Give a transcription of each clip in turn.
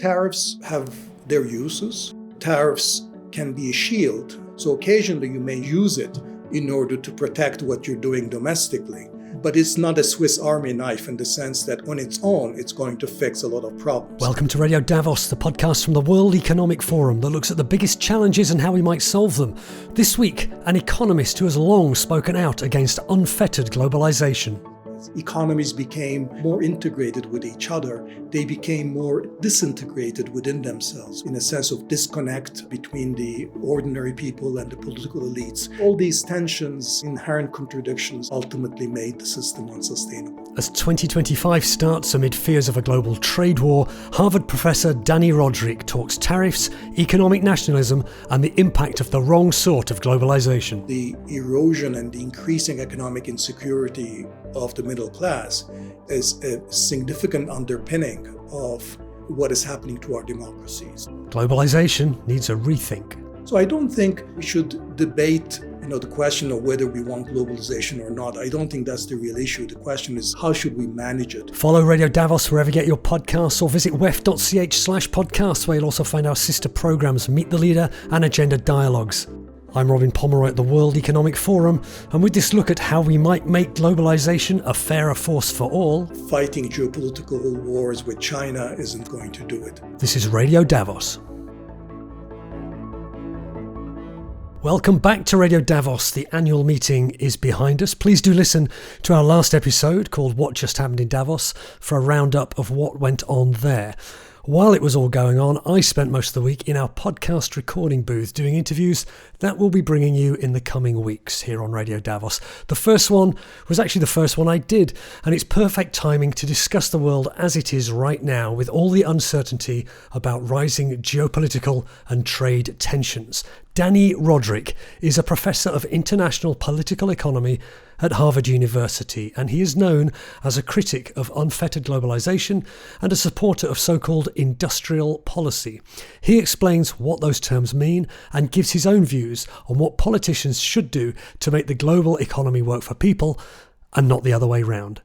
Tariffs have their uses. Tariffs can be a shield, so occasionally you may use it in order to protect what you're doing domestically. But it's not a Swiss Army knife in the sense that on its own, it's going to fix a lot of problems. Welcome to Radio Davos, the podcast from the World Economic Forum that looks at the biggest challenges and how we might solve them. This week, an economist who has long spoken out against unfettered globalization. Economies became more integrated with each other. They became more disintegrated within themselves, in a sense of disconnect between the ordinary people and the political elites. All these tensions, inherent contradictions, ultimately made the system unsustainable. As 2025 starts amid fears of a global trade war, Harvard professor Dani Rodrik talks tariffs, economic nationalism, and the impact of the wrong sort of globalization. The erosion and the increasing economic insecurity of the middle class is a significant underpinning of what is happening to our democracies. Globalization needs a rethink. So I don't think we should debate the question of whether we want globalization or not. I don't think that's the real issue. The question is, how should we manage it? Follow Radio Davos wherever you get your podcasts, or visit wef.ch/podcasts, where you'll also find our sister programs, Meet the Leader and Agenda Dialogues. I'm Robin Pomeroy at the World Economic Forum, and with this look at how we might make globalization a fairer force for all, fighting geopolitical wars with China isn't going to do it. This is Radio Davos. Welcome back to Radio Davos. The annual meeting is behind us. Please do listen to our last episode called What Just Happened in Davos for a roundup of what went on there. While it was all going on, I spent most of the week in our podcast recording booth doing interviews that we'll be bringing you in the coming weeks here on Radio Davos. The first one was actually the first one I did, and it's perfect timing to discuss the world as it is right now with all the uncertainty about rising geopolitical and trade tensions. Dani Rodrik is a professor of international political economy at Harvard University, and he is known as a critic of unfettered globalization and a supporter of so-called industrial policy. He explains what those terms mean and gives his own views on what politicians should do to make the global economy work for people and not the other way round.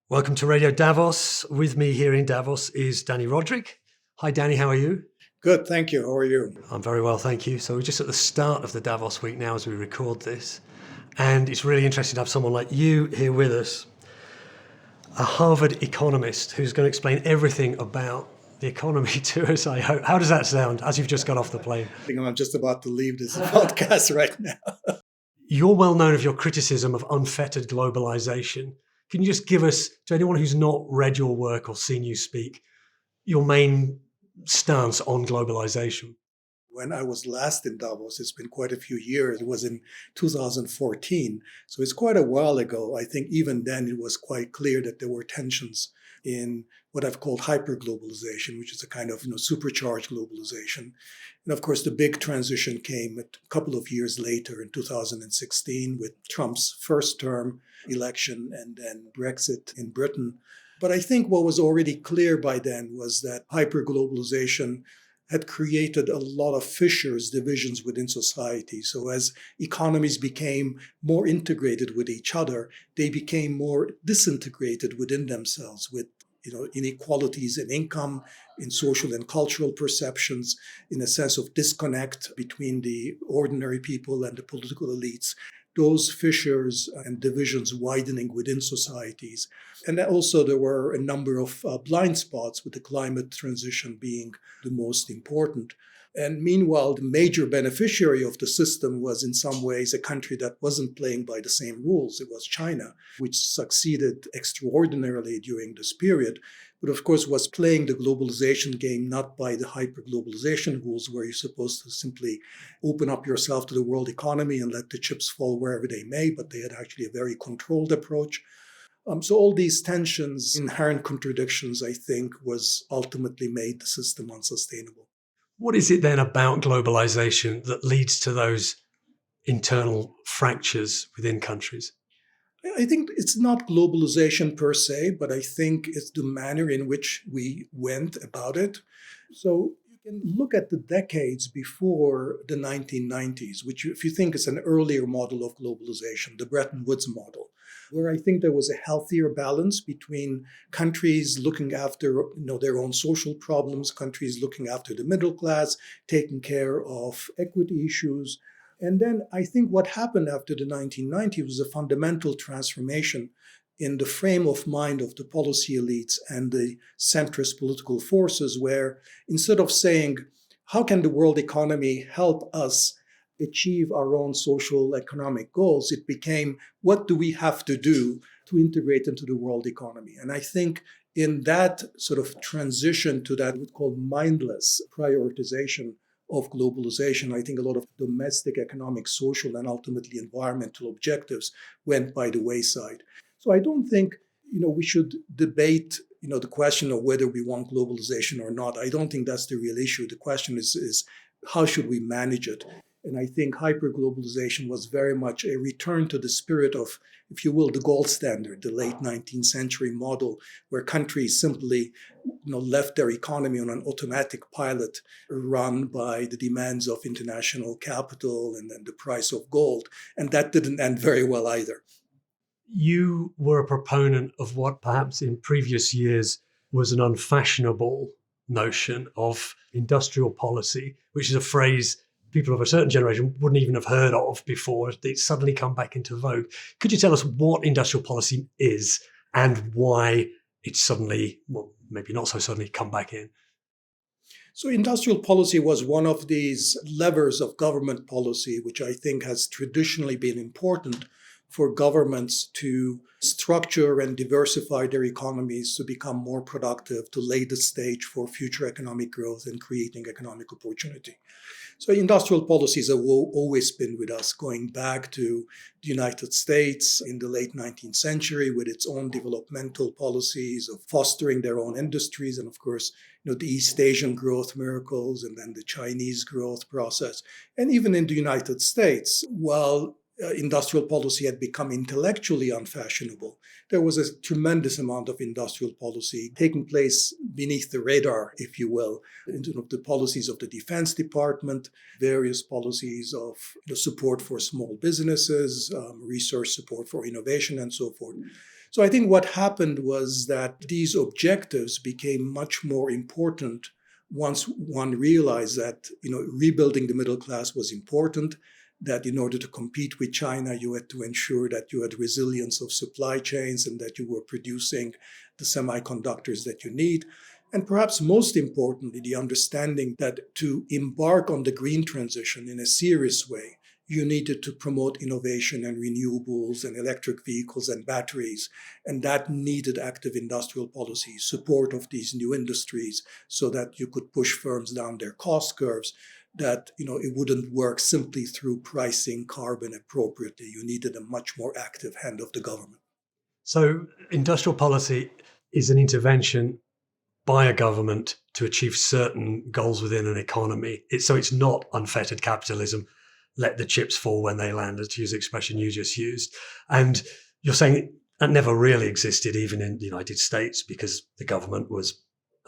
Welcome to Radio Davos. With me here in Davos is Dani Rodrik. Hi Dani, how are you? Good, thank you. How are you? I'm very well, thank you. So we're just at the start of the Davos week now as we record this. And it's really interesting to have someone like you here with us, a Harvard economist who's going to explain everything about the economy to us, I hope. How does that sound as you've just got off the plane? I think I'm just about to leave this podcast right now. You're well known of your criticism of unfettered globalization. Can you just give us, to anyone who's not read your work or seen you speak, your main stance on globalization? When I was last in Davos, it's been quite a few years. It was in 2014. So it's quite a while ago. I think even then it was quite clear that there were tensions in what I've called hyperglobalization, which is a kind of supercharged globalization. And of course, the big transition came a couple of years later in 2016 with Trump's first term election and then Brexit in Britain. But I think what was already clear by then was that hyperglobalization had created a lot of fissures, divisions within society. So as economies became more integrated with each other, they became more disintegrated within themselves with inequalities in income, in social and cultural perceptions, in a sense of disconnect between the ordinary people and the political elites. Those fissures and divisions widening within societies. And also there were a number of blind spots, with the climate transition being the most important. And meanwhile, the major beneficiary of the system was in some ways a country that wasn't playing by the same rules. It was China, which succeeded extraordinarily during this period, but of course was playing the globalization game not by the hyper-globalization rules where you're supposed to simply open up yourself to the world economy and let the chips fall wherever they may, but they had actually a very controlled approach. So all these tensions, inherent contradictions, I think, was ultimately made the system unsustainable. What is it then about globalization that leads to those internal fractures within countries? I think it's not globalization per se, but I think it's the manner in which we went about it. So you can look at the decades before the 1990s, which if you think is an earlier model of globalization, the Bretton Woods model. where I think there was a healthier balance between countries looking after their own social problems, countries looking after the middle class, taking care of equity issues. And then I think what happened after the 1990s was a fundamental transformation in the frame of mind of the policy elites and the centrist political forces, where instead of saying, how can the world economy help us achieve our own social economic goals, it became, what do we have to do to integrate into the world economy? And I think in that sort of transition to that, what's called mindless prioritization of globalization, I think a lot of domestic, economic, social, and ultimately environmental objectives went by the wayside. So I don't think, we should debate, the question of whether we want globalization or not. I don't think that's the real issue. The question is how should we manage it? And I think hyperglobalization was very much a return to the spirit of, if you will, the gold standard, the late 19th century model, where countries simply left their economy on an automatic pilot run by the demands of international capital and then the price of gold. And that didn't end very well either. You were a proponent of what perhaps in previous years was an unfashionable notion of industrial policy, which is a phrase people of a certain generation wouldn't even have heard of before. It's suddenly come back into vogue. Could you tell us what industrial policy is and why it's suddenly, well, maybe not so suddenly, come back in? So industrial policy was one of these levers of government policy, which I think has traditionally been important for governments to structure and diversify their economies to become more productive, to lay the stage for future economic growth and creating economic opportunity. So industrial policies have always been with us, going back to the United States in the late 19th century with its own developmental policies of fostering their own industries, and of course, the East Asian growth miracles and then the Chinese growth process. And even in the United States, while industrial policy had become intellectually unfashionable, there was a tremendous amount of industrial policy taking place beneath the radar, if you will, in terms of the policies of the Defense Department, various policies of support for small businesses, research support for innovation, and so forth. So I think what happened was that these objectives became much more important once one realized that rebuilding the middle class was important, that in order to compete with China, you had to ensure that you had resilience of supply chains and that you were producing the semiconductors that you need. And perhaps most importantly, the understanding that to embark on the green transition in a serious way, you needed to promote innovation and renewables and electric vehicles and batteries. And that needed active industrial policy, support of these new industries so that you could push firms down their cost curves, that it wouldn't work simply through pricing carbon appropriately. You needed a much more active hand of the government. So industrial policy is an intervention by a government to achieve certain goals within an economy. It's not unfettered capitalism, let the chips fall when they land, to use the expression you just used. And you're saying that never really existed even in the United States because the government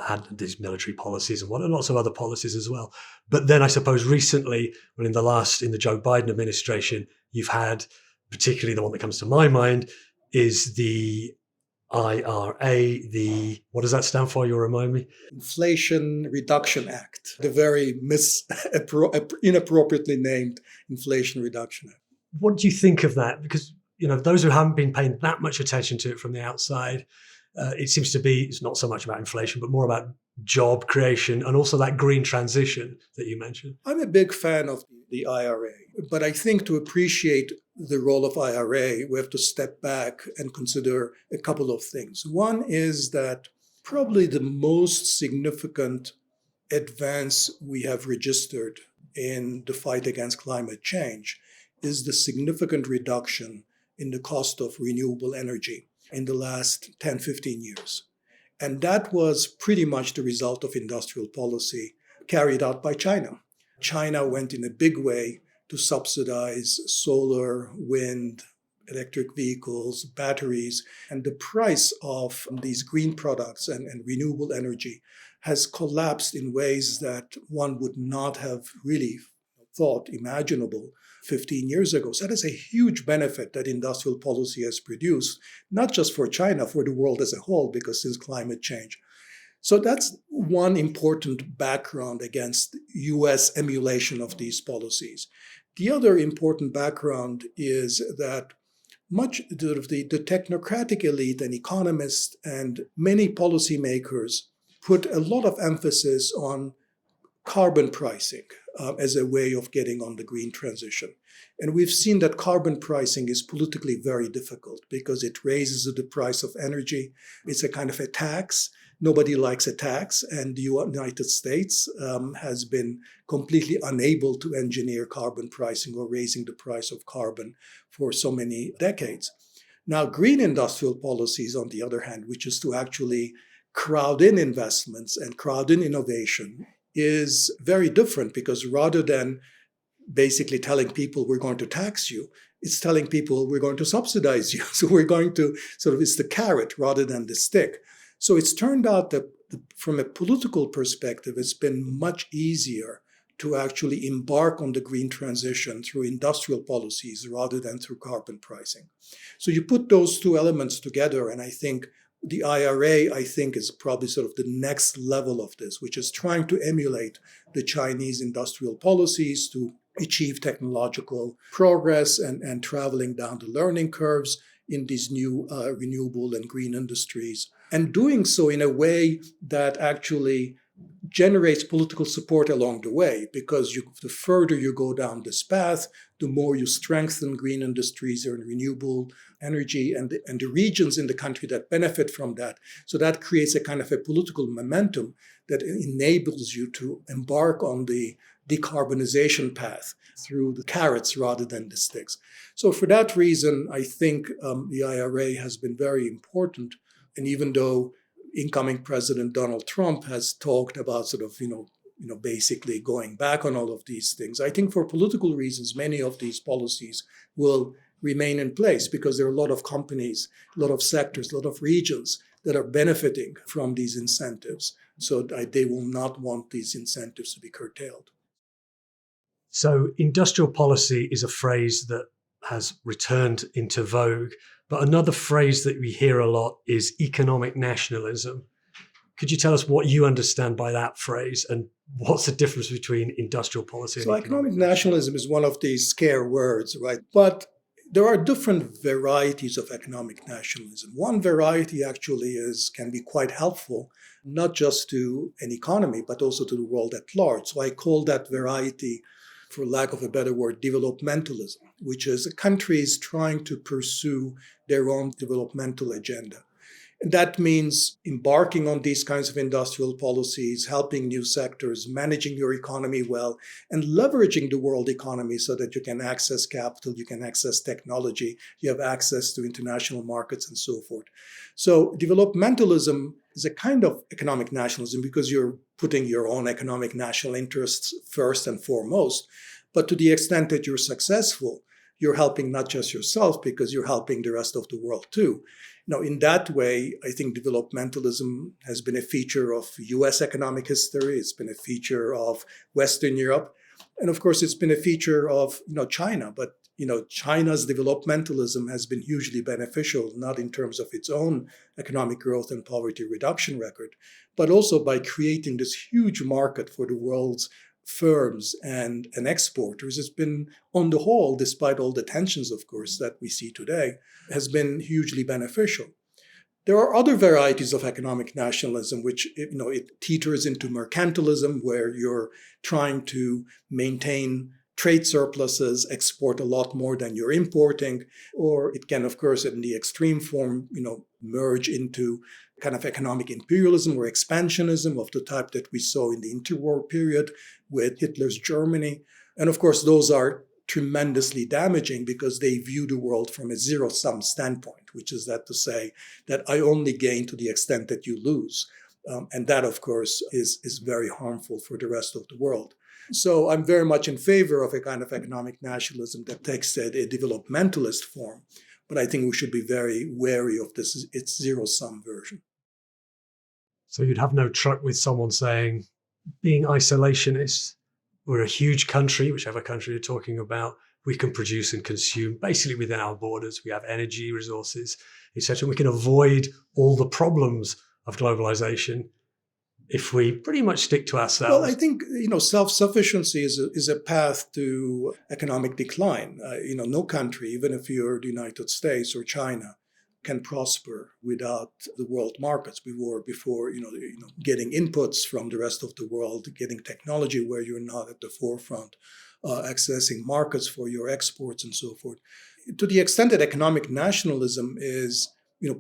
had these military policies and lots of other policies as well. But then I suppose recently, in the Joe Biden administration, you've had, particularly the one that comes to my mind, is the IRA, what does that stand for? You'll remind me? Inflation Reduction Act, the very inappropriately named Inflation Reduction Act. What do you think of that? Because, those who haven't been paying that much attention to it from the outside, it seems to be, it's not so much about inflation, but more about job creation and also that green transition that you mentioned. I'm a big fan of the IRA, but I think to appreciate the role of IRA, we have to step back and consider a couple of things. One is that probably the most significant advance we have registered in the fight against climate change is the significant reduction in the cost of renewable energy in the last 10, 15 years. And that was pretty much the result of industrial policy carried out by China. China went in a big way to subsidize solar, wind, electric vehicles, batteries, and the price of these green products and renewable energy has collapsed in ways that one would not have really thought imaginable 15 years ago. So that is a huge benefit that industrial policy has produced, not just for China, for the world as a whole, because since climate change. So that's one important background against US emulation of these policies. The other important background is that much of the technocratic elite and economists and many policymakers put a lot of emphasis on carbon pricing as a way of getting on the green transition. And we've seen that carbon pricing is politically very difficult because it raises the price of energy. It's a kind of a tax. Nobody likes a tax, and the United States has been completely unable to engineer carbon pricing or raising the price of carbon for so many decades. Now, green industrial policies, on the other hand, which is to actually crowd in investments and crowd in innovation, is very different because rather than basically telling people we're going to tax you, it's telling people we're going to subsidize you. So we're going to it's the carrot rather than the stick. So it's turned out that from a political perspective, it's been much easier to actually embark on the green transition through industrial policies rather than through carbon pricing. So you put those two elements together, and I think the IRA, is probably the next level of this, which is trying to emulate the Chinese industrial policies to achieve technological progress and traveling down the learning curves in these new renewable and green industries, and doing so in a way that actually generates political support along the way, because the further you go down this path, the more you strengthen green industries and renewable energy and the regions in the country that benefit from that. So that creates a kind of a political momentum that enables you to embark on the decarbonization path through the carrots rather than the sticks. So for that reason, I think the IRA has been very important. And even though incoming President Donald Trump has talked about basically going back on all of these things, I think for political reasons, many of these policies will remain in place because there are a lot of companies, a lot of sectors, a lot of regions that are benefiting from these incentives. So they will not want these incentives to be curtailed. So industrial policy is a phrase that has returned into vogue, but another phrase that we hear a lot is economic nationalism. Could you tell us what you understand by that phrase and what's the difference between industrial policy and economic nationalism is one of these scare words, right? But there are different varieties of economic nationalism. One variety actually can be quite helpful, not just to an economy, but also to the world at large. So I call that variety, for lack of a better word, developmentalism, which is countries trying to pursue their own developmental agenda. And that means embarking on these kinds of industrial policies, helping new sectors, managing your economy well, and leveraging the world economy so that you can access capital, you can access technology, you have access to international markets and so forth. So developmentalism is a kind of economic nationalism because you're putting your own economic national interests first and foremost. But to the extent that you're successful, you're helping not just yourself because you're helping the rest of the world too. Now, in that way, I think developmentalism has been a feature of US economic history. It's been a feature of Western Europe. And of course, it's been a feature of China. But China's developmentalism has been hugely beneficial, not in terms of its own economic growth and poverty reduction record, but also by creating this huge market for the world's firms and exporters. It's been, on the whole, despite all the tensions, of course, that we see today, has been hugely beneficial. There are other varieties of economic nationalism, which it teeters into mercantilism, where you're trying to maintain trade surpluses, export a lot more than you're importing, or it can, of course, in the extreme form, merge into kind of economic imperialism or expansionism of the type that we saw in the interwar period with Hitler's Germany. And of course, those are tremendously damaging because they view the world from a zero-sum standpoint, which is that to say that I only gain to the extent that you lose. And that, of course, is very harmful for the rest of the world. So I'm very much in favor of a kind of economic nationalism that takes a developmentalist form. But I think we should be very wary of this, its zero-sum version. So you'd have no truck with someone saying, being isolationist, we're a huge country, whichever country you're talking about. We can produce and consume basically within our borders. We have energy, resources, etc. We can avoid all the problems of globalization if we pretty much stick to ourselves. Well, I think self-sufficiency is a path to economic decline. No country, even if you're the United States or China, can prosper without the world markets. Before getting inputs from the rest of the world, getting technology where you're not at the forefront, accessing markets for your exports and so forth. To the extent that economic nationalism is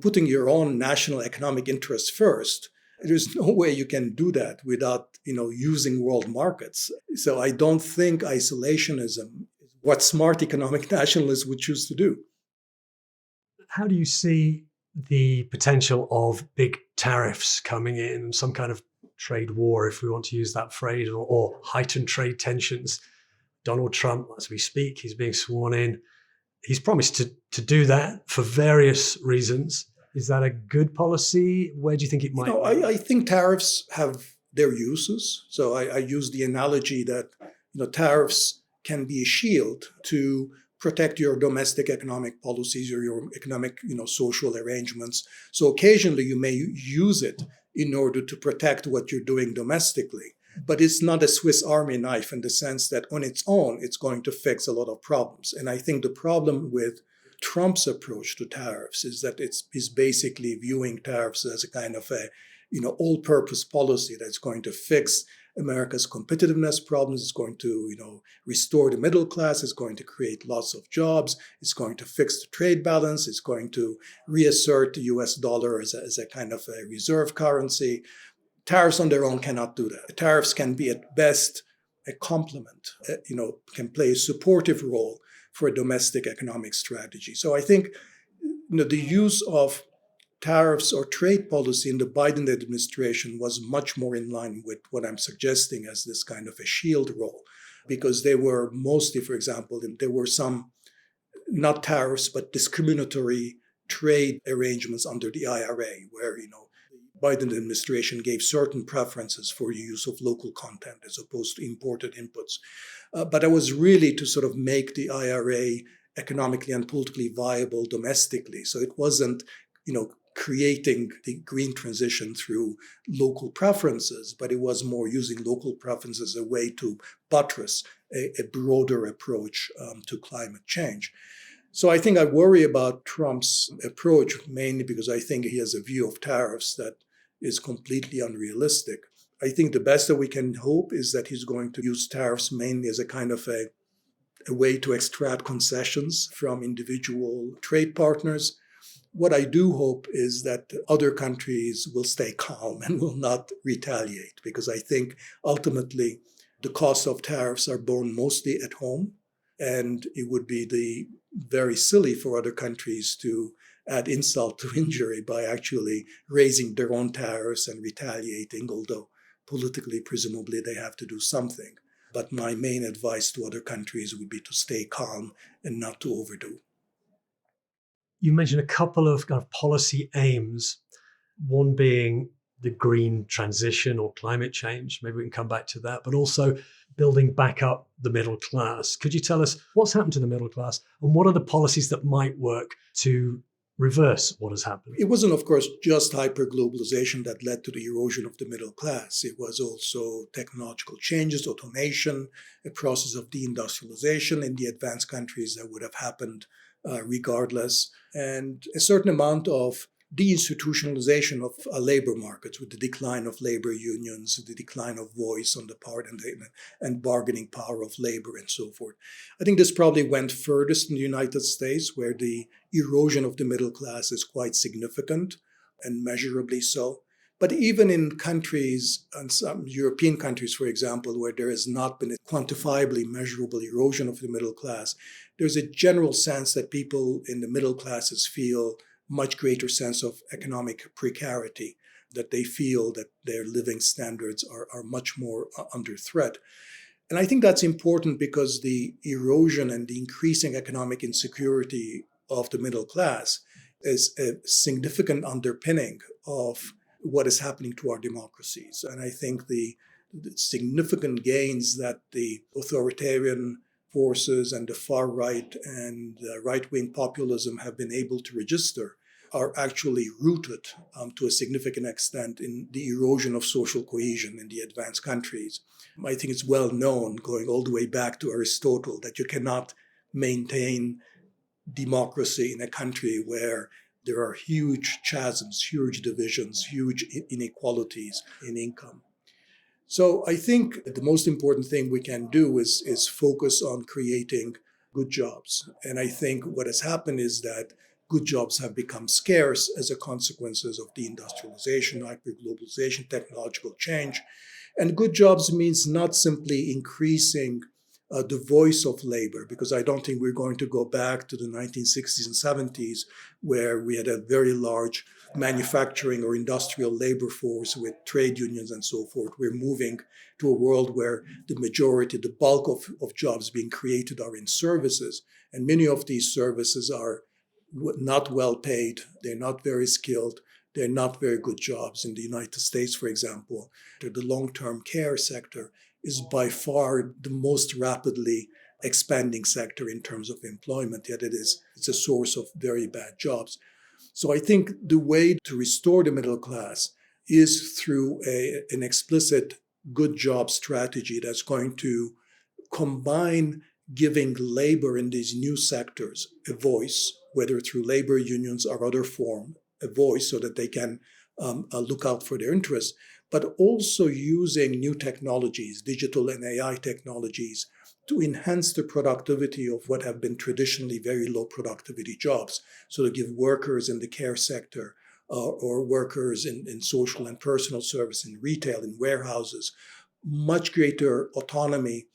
putting your own national economic interests first, there's no way you can do that without using world markets. So I don't think isolationism is what smart economic nationalists would choose to do. How do you see the potential of big tariffs coming in, some kind of trade war, if we want to use that phrase, or heightened trade tensions? Donald Trump, as we speak, he's being sworn in. He's promised to do that for various reasons. Is that a good policy? Where do you think it might be? I think tariffs have their uses. So I use the analogy that tariffs can be a shield to protect your domestic economic policies or your economic social arrangements. So occasionally you may use it in order to protect what you're doing domestically. But it's not a Swiss Army knife in the sense that on its own, it's going to fix a lot of problems. And I think the problem with Trump's approach to tariffs is that he's basically viewing tariffs as a kind of all-purpose policy that's going to fix America's competitiveness problems. It's going to restore the middle class. It's going to create lots of jobs. It's going to fix the trade balance. It's going to reassert the U.S. dollar as a kind of a reserve currency. Tariffs on their own cannot do that. Tariffs can be at best a complement, can play a supportive role for a domestic economic strategy. So I think the use of tariffs or trade policy in the Biden administration was much more in line with what I'm suggesting as this kind of a shield role, because they were mostly, for example, there were some, not tariffs, but discriminatory trade arrangements under the IRA, where, the Biden administration gave certain preferences for the use of local content as opposed to imported inputs. But that was really to sort of make the IRA economically and politically viable domestically. So it wasn't, creating the green transition through local preferences, but it was more using local preferences as a way to buttress a broader approach to climate change. So I think I worry about Trump's approach mainly because I think he has a view of tariffs that is completely unrealistic. I think the best that we can hope is that he's going to use tariffs mainly as a kind of a way to extract concessions from individual trade partners. What I do hope is that other countries will stay calm and will not retaliate, because I think ultimately the costs of tariffs are borne mostly at home, and it would be very silly for other countries to add insult to injury by actually raising their own tariffs and retaliating, although politically, presumably, they have to do something. But my main advice to other countries would be to stay calm and not to overdo. You mentioned a couple of kind of policy aims, one being the green transition or climate change. Maybe we can come back to that, but also building back up the middle class. Could you tell us what's happened to the middle class and what are the policies that might work to reverse what has happened? It wasn't, of course, just hyper-globalization that led to the erosion of the middle class. It was also technological changes, automation, a process of deindustrialization in the advanced countries that would have happened regardless, and a certain amount of deinstitutionalization of labor markets with the decline of labor unions, the decline of voice on the part and bargaining power of labor and so forth. I think this probably went furthest in the United States, where the erosion of the middle class is quite significant and measurably so. But even in countries, and some European countries, for example, where there has not been a quantifiably measurable erosion of the middle class, there's a general sense that people in the middle classes feel much greater sense of economic precarity, that they feel that their living standards are much more under threat. And I think that's important because the erosion and the increasing economic insecurity of the middle class is a significant underpinning of what is happening to our democracies. And I think the the significant gains that the authoritarian forces and the far right and right-wing populism have been able to register are actually rooted to a significant extent in the erosion of social cohesion in the advanced countries. I think it's well known, going all the way back to Aristotle, that you cannot maintain democracy in a country where there are huge chasms, huge divisions, huge inequalities in income. So I think the most important thing we can do is focus on creating good jobs. And I think what has happened is that good jobs have become scarce as a consequence of deindustrialization, hyperglobalization, technological change. And good jobs means not simply increasing the voice of labor, because I don't think we're going to go back to the 1960s and 70s where we had a very large manufacturing or industrial labor force with trade unions and so forth. We're moving to a world where the majority, the bulk of jobs being created are in services. And many of these services are not well paid. They're not very skilled. They're not very good jobs. In the United States, for example, the long-term care sector is by far the most rapidly expanding sector in terms of employment, yet it's a source of very bad jobs. So I think the way to restore the middle class is through an explicit good job strategy that's going to combine giving labor in these new sectors a voice, whether through labor unions or other form, a voice so that they can look out for their interests, but also using new technologies, digital and AI technologies, to enhance the productivity of what have been traditionally very low productivity jobs. So to give workers in the care sector or workers in social and personal service, in retail, in warehouses, much greater autonomy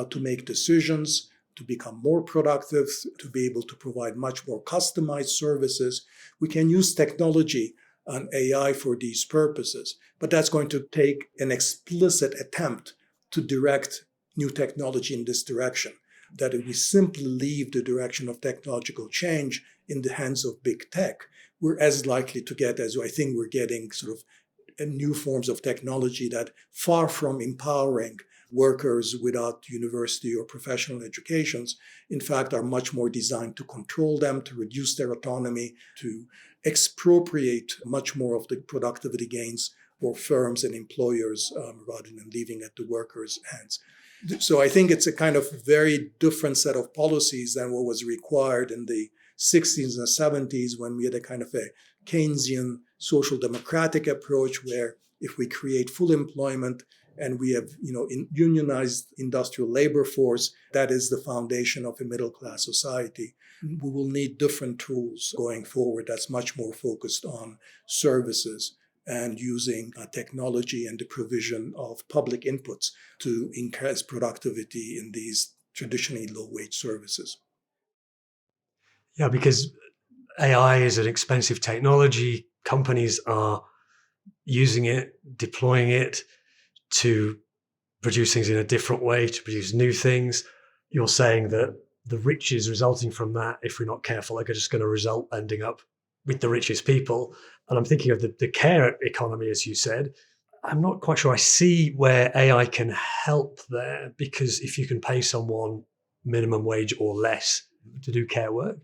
to make decisions, to become more productive, to be able to provide much more customized services. We can use technology and AI for these purposes, but that's going to take an explicit attempt to direct new technology in this direction. That if we simply leave the direction of technological change in the hands of big tech, we're as likely to get, as I think we're getting, sort of new forms of technology that, far from empowering workers without university or professional educations, in fact, are much more designed to control them, to reduce their autonomy, to expropriate much more of the productivity gains for firms and employers rather than leaving it at the workers' hands. So I think it's a kind of very different set of policies than what was required in the 60s and 70s when we had a kind of a Keynesian social democratic approach where if we create full employment and we have unionized industrial labor force, that is the foundation of a middle class society. We will need different tools going forward that's much more focused on services and using technology and the provision of public inputs to increase productivity in these traditionally low-wage services. Yeah, because AI is an expensive technology. Companies are using it, deploying it to produce things in a different way, to produce new things. You're saying that the riches resulting from that, if we're not careful, are just going to result ending up with the richest people. And I'm thinking of the care economy, as you said. I'm not quite sure I see where AI can help there, because if you can pay someone minimum wage or less to do care work,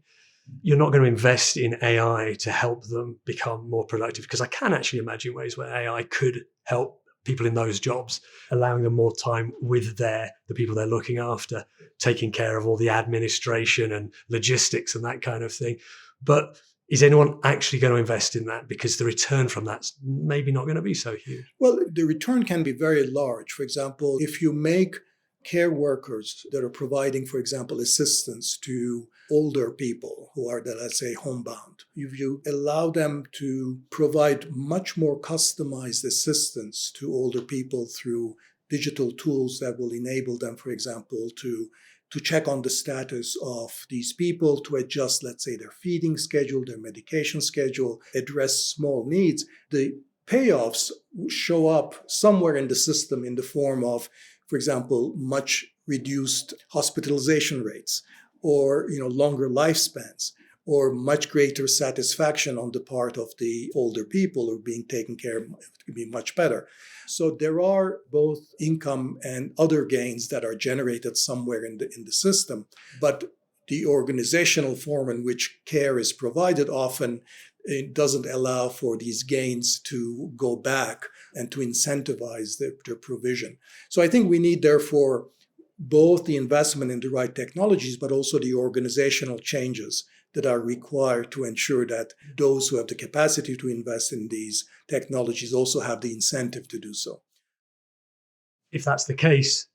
you're not going to invest in AI to help them become more productive, because I can actually imagine ways where AI could help people in those jobs, allowing them more time with the people they're looking after, taking care of all the administration and logistics and that kind of thing. But is anyone actually going to invest in that? Because the return from that's maybe not going to be so huge. Well, the return can be very large. For example, if you make care workers that are providing, for example, assistance to older people who are, let's say, homebound, if you allow them to provide much more customized assistance to older people through digital tools that will enable them, for example, to check on the status of these people, to adjust, let's say, their feeding schedule, their medication schedule, address small needs, the payoffs show up somewhere in the system in the form of, for example, much reduced hospitalization rates, or longer lifespans, or much greater satisfaction on the part of the older people who are being taken care of. It could be much better. So there are both income and other gains that are generated somewhere in the system, but the organizational form in which care is provided often it doesn't allow for these gains to go back and to incentivize their provision. So I think we need, therefore, both the investment in the right technologies, but also the organizational changes that are required to ensure that those who have the capacity to invest in these technologies also have the incentive to do so. If that's the case,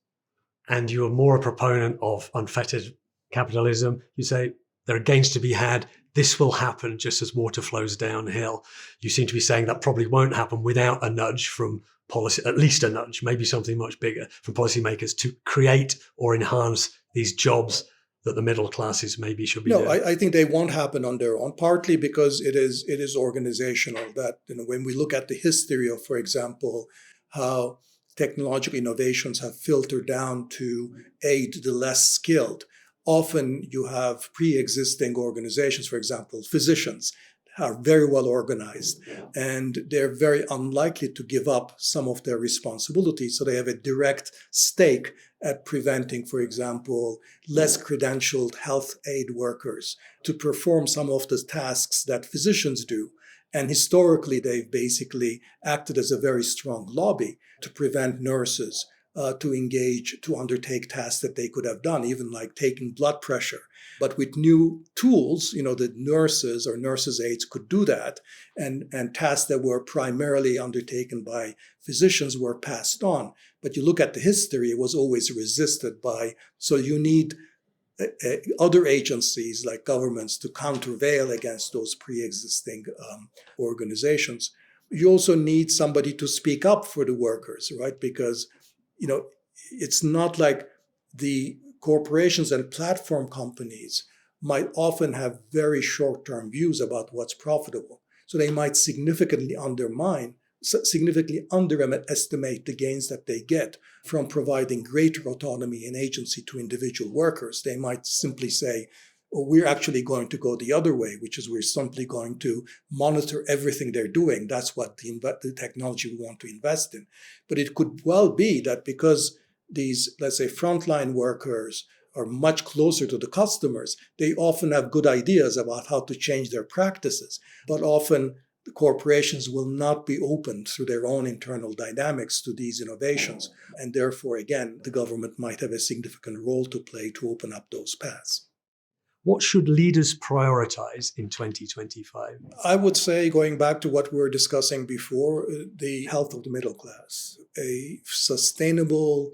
and you're more a proponent of unfettered capitalism, you say there are gains to be had. This will happen just as water flows downhill. You seem to be saying that probably won't happen without a nudge from policy, at least a nudge, maybe something much bigger from policymakers to create or enhance these jobs that the middle classes maybe should be doing. No, I think they won't happen on their own, partly because it is organizational. That when we look at the history of, for example, how technological innovations have filtered down to aid the less skilled, often you have pre-existing organizations, for example, physicians, are very well organized, and they're very unlikely to give up some of their responsibilities. So they have a direct stake at preventing, for example, less credentialed health aid workers to perform some of the tasks that physicians do. And historically, they've basically acted as a very strong lobby to prevent nurses to undertake tasks that they could have done, even like taking blood pressure. But with new tools, the nurses or nurses' aides could do that, and tasks that were primarily undertaken by physicians were passed on. But you look at the history, it was always resisted by, so you need other agencies like governments to countervail against those pre-existing organizations. You also need somebody to speak up for the workers, right? Because it's not like the corporations and platform companies might often have very short-term views about what's profitable. So they might significantly underestimate the gains that they get from providing greater autonomy and agency to individual workers. They might simply say, well, we're actually going to go the other way, which is we're simply going to monitor everything they're doing. That's what the technology we want to invest in. But it could well be that because these, let's say, frontline workers are much closer to the customers, they often have good ideas about how to change their practices. But often the corporations will not be open through their own internal dynamics to these innovations. And therefore, again, the government might have a significant role to play to open up those paths. What should leaders prioritize in 2025? I would say, going back to what we were discussing before, the health of the middle class. A sustainable,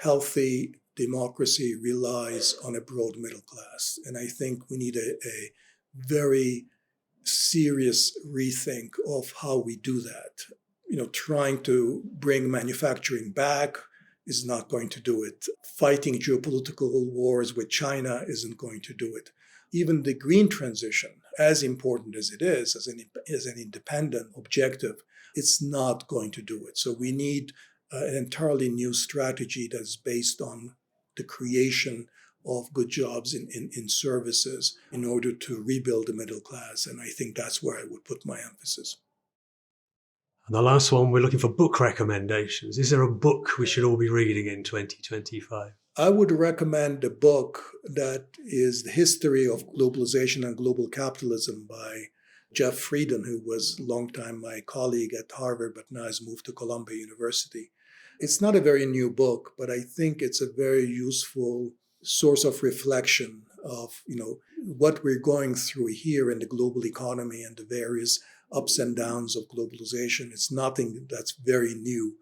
healthy democracy relies on a broad middle class. And I think we need a very serious rethink of how we do that. Trying to bring manufacturing back is not going to do it. Fighting geopolitical wars with China isn't going to do it. Even the green transition, as important as it is, as an independent objective, it's not going to do it. So we need an entirely new strategy that's based on the creation of good jobs in services in order to rebuild the middle class. And I think that's where I would put my emphasis. And the last one, we're looking for book recommendations. Is there a book we should all be reading in 2025? I would recommend a book that is The History of Globalization and Global Capitalism by Jeff Frieden, who was a long time my colleague at Harvard, but now has moved to Columbia University. It's not a very new book, but I think it's a very useful source of reflection of, what we're going through here in the global economy and the various ups and downs of globalization. It's nothing that's very new,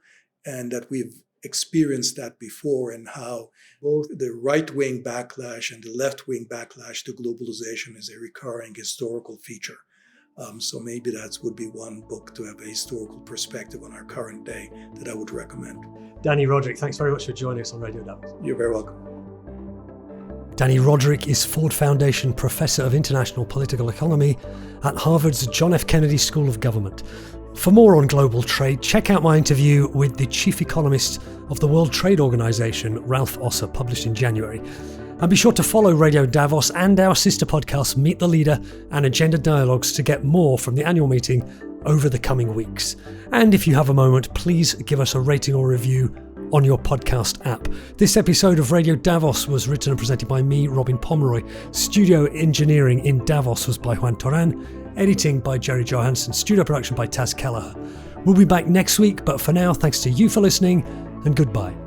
and that we've experienced that before, and how both the right-wing backlash and the left-wing backlash to globalization is a recurring historical feature. So maybe that would be one book to have a historical perspective on our current day that I would recommend. Dani Rodrik, thanks very much for joining us on Radio Davos. You're very welcome. Dani Rodrik is Ford Foundation Professor of International Political Economy at Harvard's John F. Kennedy School of Government. For more on global trade, check out my interview with the Chief Economist of the World Trade Organization, Ralph Osser, published in January. And be sure to follow Radio Davos and our sister podcasts Meet the Leader and Agenda Dialogues to get more from the annual meeting over the coming weeks. And if you have a moment, please give us a rating or review on your podcast app. This episode of Radio Davos was written and presented by me, Robin Pomeroy. Studio engineering in Davos was by Juan Toran. Editing by Jerry Johansson. Studio production by Taz Kelleher. We'll be back next week, but for now, thanks to you for listening, and goodbye.